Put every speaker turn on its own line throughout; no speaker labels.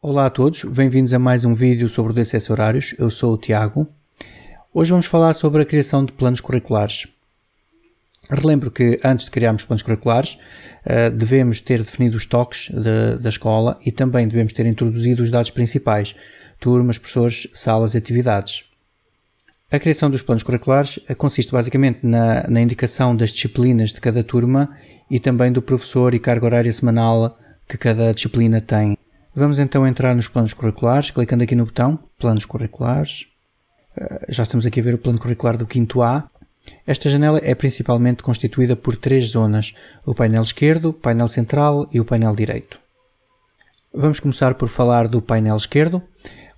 Olá a todos, bem-vindos a mais um vídeo sobre o DCS Horários. Eu sou o Tiago. Hoje vamos falar sobre a criação de planos curriculares. Relembro que antes de criarmos planos curriculares devemos ter definido os toques da escola e também devemos ter introduzido os dados principais, turmas, professores, salas e atividades. A criação dos planos curriculares consiste basicamente na indicação das disciplinas de cada turma e também do professor e carga horária semanal que cada disciplina tem. Vamos então entrar nos planos curriculares, clicando aqui no botão Planos Curriculares. Já estamos aqui a ver o plano curricular do 5º A. Esta janela é principalmente constituída por três zonas: o painel esquerdo, o painel central e o painel direito. Vamos começar por falar do painel esquerdo.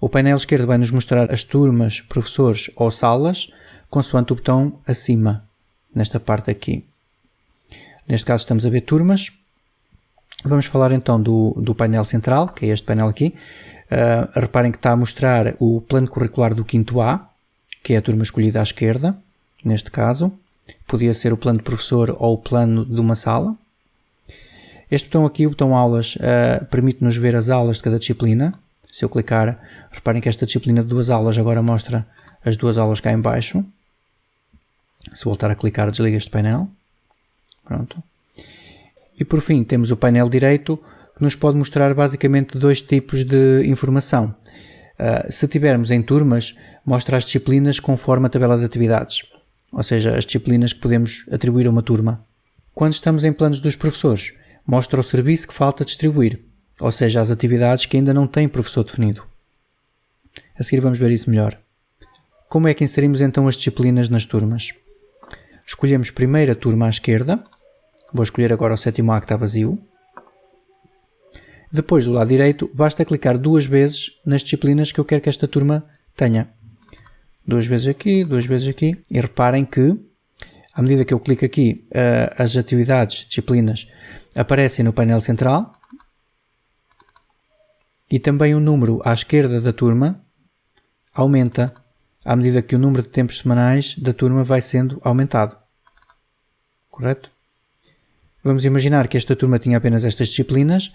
O painel esquerdo vai nos mostrar as turmas, professores ou salas, consoante o botão acima, nesta parte aqui. Neste caso estamos a ver turmas. Vamos falar então do painel central, que é este painel aqui. Reparem que está a mostrar o plano curricular do 5º A, que é a turma escolhida à esquerda, neste caso. Podia ser o plano de professor ou o plano de uma sala. Este botão aqui, o botão aulas, permite-nos ver as aulas de cada disciplina. Se eu clicar, reparem que esta disciplina de 2 aulas agora mostra as 2 aulas cá em baixo. Se voltar a clicar, desliga este painel. Pronto. E por fim temos o painel direito, que nos pode mostrar basicamente dois tipos de informação. Se tivermos em turmas, mostra as disciplinas conforme a tabela de atividades, ou seja, as disciplinas que podemos atribuir a uma turma. Quando estamos em planos dos professores, mostra o serviço que falta distribuir, ou seja, as atividades que ainda não têm professor definido. A seguir vamos ver isso melhor. Como é que inserimos então as disciplinas nas turmas? Escolhemos primeiro a turma à esquerda. Vou escolher agora o 7º A que está vazio. Depois, do lado direito, basta clicar 2 vezes nas disciplinas que eu quero que esta turma tenha. 2 vezes aqui, 2 vezes aqui. E reparem que, à medida que eu clico aqui, as atividades, disciplinas, aparecem no painel central. E também o número à esquerda da turma aumenta à medida que o número de tempos semanais da turma vai sendo aumentado. Correto? Vamos imaginar que esta turma tinha apenas estas disciplinas.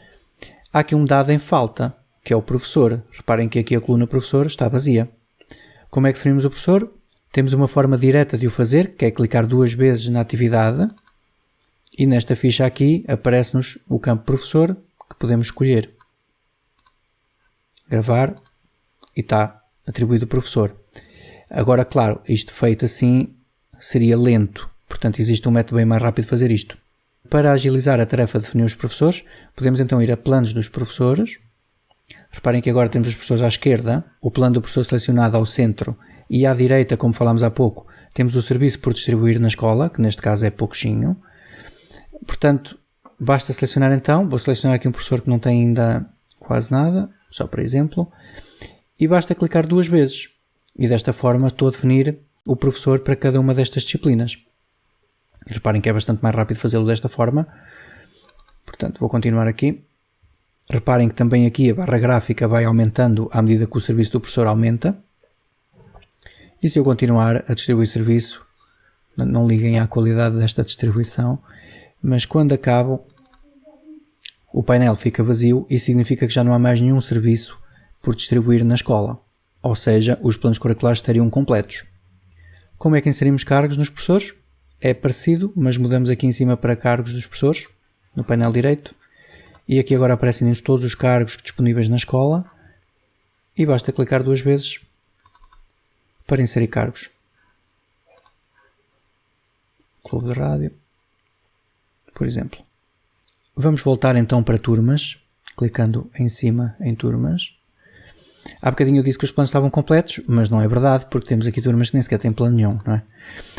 Há aqui um dado em falta, que é o professor. Reparem que aqui a coluna professor está vazia. Como é que definimos o professor? Temos uma forma direta de o fazer, que é clicar 2 vezes na atividade. E nesta ficha aqui aparece-nos o campo professor, que podemos escolher. Gravar e está atribuído o professor. Agora, claro, isto feito assim seria lento. Portanto, existe um método bem mais rápido de fazer isto. Para agilizar a tarefa de definir os professores, podemos então ir a planos dos professores. Reparem que agora temos os professores à esquerda, o plano do professor selecionado ao centro, e à direita, como falámos há pouco, temos o serviço por distribuir na escola, que neste caso é pouquinho. Portanto, basta selecionar então, vou selecionar aqui um professor que não tem ainda quase nada, só para exemplo, e basta clicar 2 vezes. E desta forma estou a definir o professor para cada uma destas disciplinas. E reparem que é bastante mais rápido fazê-lo desta forma. Portanto, vou continuar aqui. Reparem que também aqui a barra gráfica vai aumentando à medida que o serviço do professor aumenta. E se eu continuar a distribuir serviço, não liguem à qualidade desta distribuição, mas quando acabo, o painel fica vazio e significa que já não há mais nenhum serviço por distribuir na escola. Ou seja, os planos curriculares estariam completos. Como é que inserimos cargos nos professores? É parecido, mas mudamos aqui em cima para cargos dos professores, no painel direito. E aqui agora aparecem-nos todos os cargos disponíveis na escola. E basta clicar 2 vezes para inserir cargos. Clube de rádio, por exemplo. Vamos voltar então para turmas, clicando em cima em turmas. Há bocadinho eu disse que os planos estavam completos, mas não é verdade, porque temos aqui turmas que nem sequer têm plano nenhum, não é?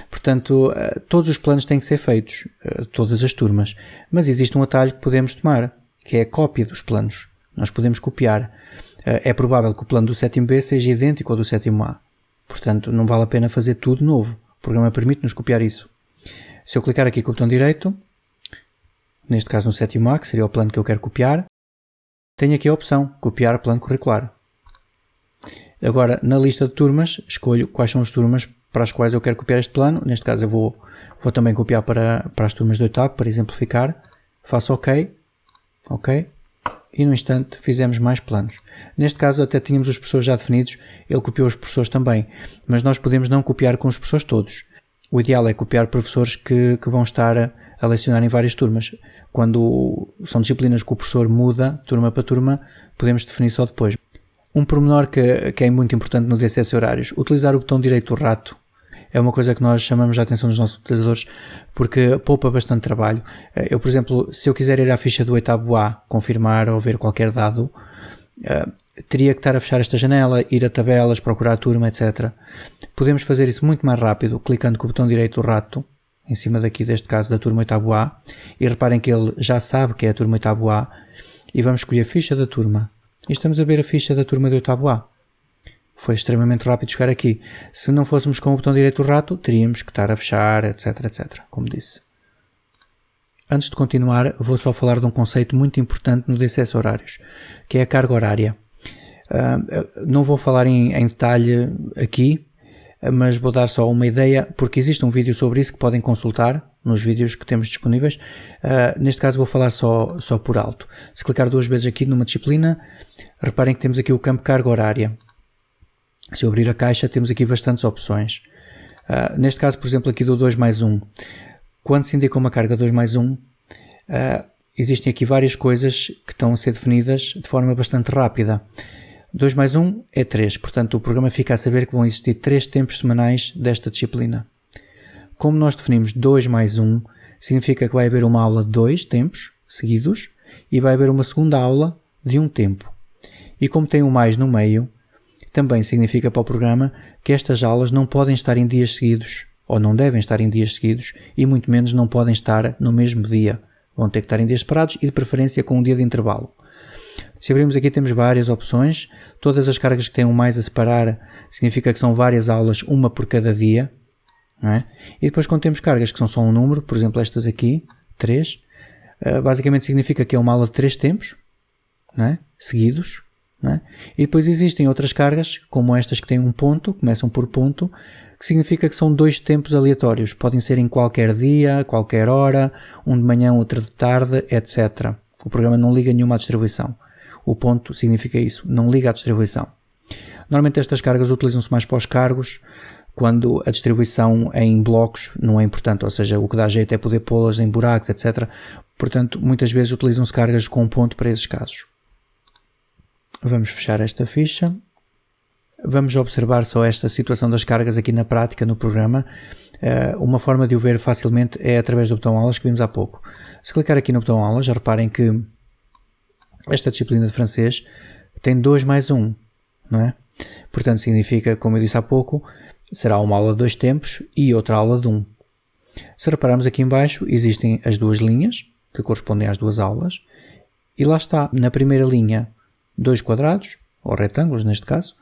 Portanto, todos os planos têm que ser feitos, todas as turmas, mas existe um atalho que podemos tomar, que é a cópia dos planos. Nós podemos copiar. É provável que o plano do 7º B seja idêntico ao do 7º A, portanto não vale a pena fazer tudo novo. O programa permite-nos copiar isso. Se eu clicar aqui com o botão direito, neste caso no 7º A, que seria o plano que eu quero copiar, tenho aqui a opção, copiar plano curricular. Agora, na lista de turmas, escolho quais são as turmas para as quais eu quero copiar este plano. Neste caso eu vou também copiar para as turmas do 8º, para exemplificar. Faço OK. OK. e no instante fizemos mais planos. Neste caso até tínhamos os professores já definidos, ele copiou os professores também, mas nós podemos não copiar com os professores todos. O ideal é copiar professores que vão estar a lecionar em várias turmas. Quando são disciplinas que o professor muda de turma para turma, podemos definir só depois. Um pormenor que é muito importante no DCS Horários, utilizar o botão direito do rato. É uma coisa que nós chamamos a atenção dos nossos utilizadores porque poupa bastante trabalho. Eu, por exemplo, se eu quiser ir à ficha do 8º A, confirmar ou ver qualquer dado, teria que estar a fechar esta janela, ir a tabelas, procurar a turma, etc. Podemos fazer isso muito mais rápido, clicando com o botão direito do rato, em cima daqui deste caso da turma 8º A, e reparem que ele já sabe que é a turma 8º A, e vamos escolher a ficha da turma. E estamos a ver a ficha da turma do 8º A. Foi extremamente rápido chegar aqui. Se não fôssemos com o botão direito do rato, teríamos que estar a fechar, etc, etc, como disse. Antes de continuar, vou só falar de um conceito muito importante no DCS Horários, que é a carga horária. Não vou falar em detalhe aqui, mas vou dar só uma ideia, porque existe um vídeo sobre isso que podem consultar nos vídeos que temos disponíveis. Neste caso vou falar só por alto. Se clicar 2 vezes aqui numa disciplina, reparem que temos aqui o campo carga horária. Se eu abrir a caixa, temos aqui bastantes opções. Neste caso, por exemplo, aqui do 2+1. Quando se indica uma carga 2+1, existem aqui várias coisas que estão a ser definidas de forma bastante rápida. 2+1 é 3, portanto o programa fica a saber que vão existir 3 tempos semanais desta disciplina. Como nós definimos 2+1, significa que vai haver uma aula de 2 tempos seguidos e vai haver uma segunda aula de 1 tempo. E como tem um mais no meio, também significa para o programa que estas aulas não podem estar em dias seguidos, ou não devem estar em dias seguidos, e muito menos não podem estar no mesmo dia. Vão ter que estar em dias separados e de preferência com um dia de intervalo. Se abrirmos aqui temos várias opções, todas as cargas que têm um mais a separar significa que são várias aulas, uma por cada dia, não é? E depois quando temos cargas que são só um número, por exemplo estas aqui, 3, basicamente significa que é uma aula de 3 tempos, não é? Seguidos. Não é? E depois existem outras cargas, como estas que têm um ponto, começam por ponto, que significa que são 2 tempos aleatórios. Podem ser em qualquer dia, qualquer hora, um de manhã, outro de tarde, etc. O programa não liga nenhuma à distribuição. O ponto significa isso, não liga à distribuição. Normalmente estas cargas utilizam-se mais para os cargos, quando a distribuição em blocos não é importante, ou seja, o que dá jeito é poder pô-las em buracos, etc. Portanto, muitas vezes utilizam-se cargas com ponto para esses casos. Vamos fechar esta ficha. Vamos observar só esta situação das cargas aqui na prática no programa. Uma forma de o ver facilmente é através do botão aulas que vimos há pouco. Se clicar aqui no botão aulas, reparem que esta disciplina de francês tem 2+1, não é? Portanto, significa, como eu disse há pouco, será uma aula de 2 tempos e outra aula de 1. Se repararmos aqui em baixo, existem as 2 linhas que correspondem às 2 aulas e lá está, na primeira linha, 2 quadrados, ou retângulos neste caso,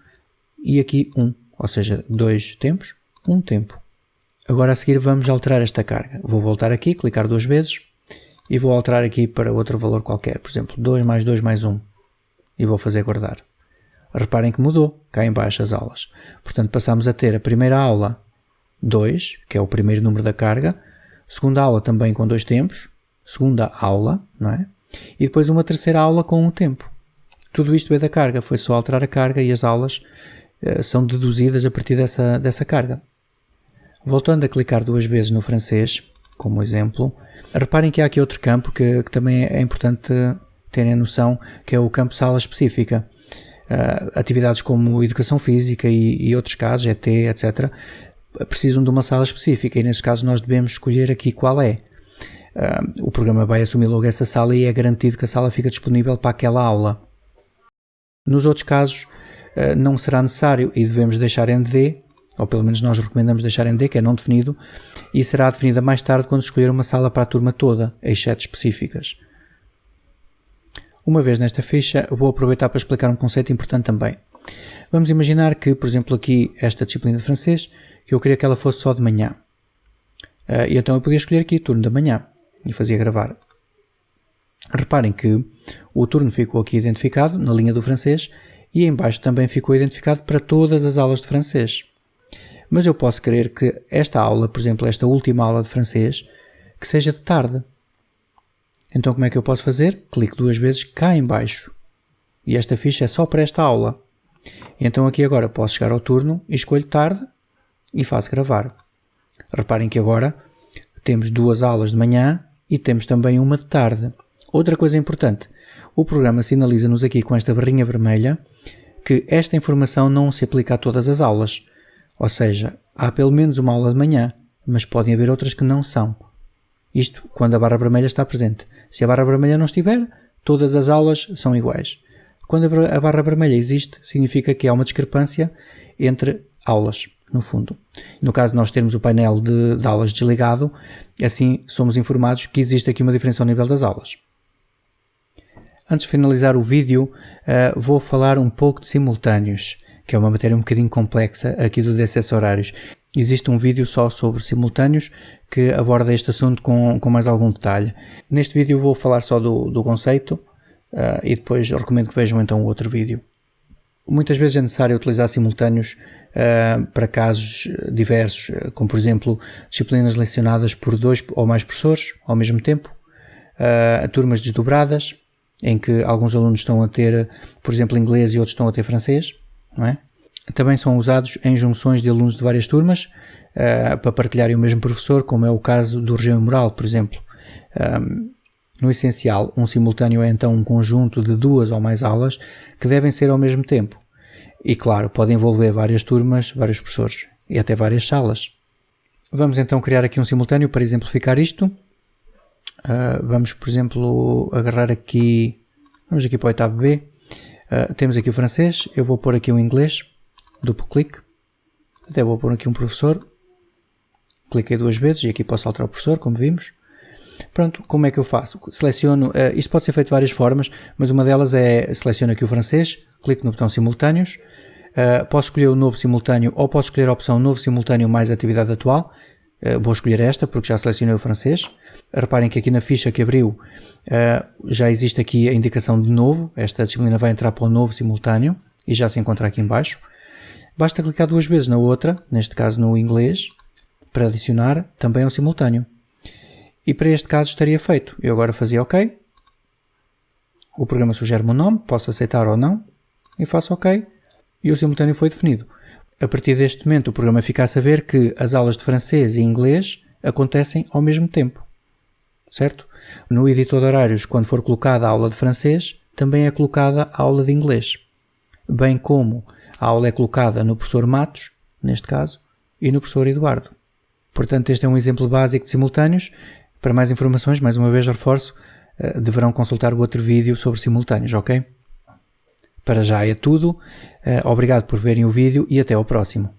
e aqui 1, ou seja, 2 tempos, 1 tempo. Agora a seguir vamos alterar esta carga. Vou voltar aqui, clicar 2 vezes, e vou alterar aqui para outro valor qualquer, por exemplo, 2+2+1, e vou fazer guardar. Reparem que mudou, cá em baixo as aulas. Portanto, passamos a ter a primeira aula 2, que é o primeiro número da carga, segunda aula também com 2 tempos, segunda aula, não é? E depois uma terceira aula com 1 tempo. Tudo isto veio da carga, foi só alterar a carga e as aulas são deduzidas a partir dessa carga. Voltando a clicar 2 vezes no francês, como exemplo, reparem que há aqui outro campo que também é importante terem a noção, que é o campo sala específica. Atividades como educação física e outros casos, ET, etc., precisam de uma sala específica e nesses casos nós devemos escolher aqui qual é. O programa vai assumir logo essa sala e é garantido que a sala fica disponível para aquela aula. Nos outros casos não será necessário e devemos deixar ND, ou pelo menos nós recomendamos deixar ND, que é não definido, e será definida mais tarde quando escolher uma sala para a turma toda, exceto específicas. Uma vez nesta ficha, vou aproveitar para explicar um conceito importante também. Vamos imaginar que, por exemplo, aqui esta disciplina de francês, que eu queria que ela fosse só de manhã. E então eu podia escolher aqui turno da manhã e fazia gravar. Reparem que o turno ficou aqui identificado na linha do francês e em baixo também ficou identificado para todas as aulas de francês. Mas eu posso querer que esta aula, por exemplo, esta última aula de francês, que seja de tarde. Então como é que eu posso fazer? Clico 2 vezes cá em baixo. E esta ficha é só para esta aula. Então aqui agora posso chegar ao turno e escolho tarde e faço gravar. Reparem que agora temos 2 aulas de manhã e temos também uma de tarde. Outra coisa importante, o programa sinaliza-nos aqui com esta barrinha vermelha que esta informação não se aplica a todas as aulas. Ou seja, há pelo menos uma aula de manhã, mas podem haver outras que não são. Isto quando a barra vermelha está presente. Se a barra vermelha não estiver, todas as aulas são iguais. Quando a barra vermelha existe, significa que há uma discrepância entre aulas, no fundo. No caso de nós termos o painel de aulas desligado, assim somos informados que existe aqui uma diferença ao nível das aulas. Antes de finalizar o vídeo, vou falar um pouco de simultâneos, que é uma matéria um bocadinho complexa aqui do DCS Horários. Existe um vídeo só sobre simultâneos que aborda este assunto com mais algum detalhe. Neste vídeo vou falar só do conceito e depois recomendo que vejam então outro vídeo. Muitas vezes é necessário utilizar simultâneos para casos diversos, como por exemplo disciplinas lecionadas por 2 ou mais professores ao mesmo tempo, turmas desdobradas, em que alguns alunos estão a ter, por exemplo, inglês e outros estão a ter francês, não é? Também são usados em junções de alunos de várias turmas para partilharem o mesmo professor, como é o caso do regime moral, por exemplo. No essencial, um simultâneo é então um conjunto de 2 ou mais aulas que devem ser ao mesmo tempo. E claro, pode envolver várias turmas, vários professores e até várias salas. Vamos então criar aqui um simultâneo para exemplificar isto. Vamos, por exemplo, agarrar aqui, vamos aqui para o oitavo B. Temos aqui o francês, eu vou pôr aqui o inglês, duplo clique. Até vou pôr aqui um professor. Cliquei 2 vezes e aqui posso alterar o professor, como vimos. Pronto, como é que eu faço? Seleciono, isto pode ser feito de várias formas, mas uma delas é, seleciono aqui o francês, clico no botão simultâneos, posso escolher o novo simultâneo ou posso escolher a opção novo simultâneo mais atividade atual. Vou escolher esta porque já selecionei o francês. Reparem que aqui na ficha que abriu já existe aqui a indicação de novo, esta disciplina vai entrar para o novo simultâneo e já se encontra aqui em baixo. Basta clicar 2 vezes na outra, neste caso no inglês, para adicionar também ao simultâneo. E para este caso estaria feito. Eu agora fazia OK. O programa sugere-me um nome, posso aceitar ou não. E faço OK. E o simultâneo foi definido. A partir deste momento o programa fica a saber que as aulas de francês e inglês acontecem ao mesmo tempo. Certo? No editor de horários, quando for colocada a aula de francês, também é colocada a aula de inglês. Bem como a aula é colocada no professor Matos, neste caso, e no professor Eduardo. Portanto, este é um exemplo básico de simultâneos. Para mais informações, mais uma vez reforço, deverão consultar o outro vídeo sobre simultâneos, ok? Para já é tudo. Obrigado por verem o vídeo e até ao próximo.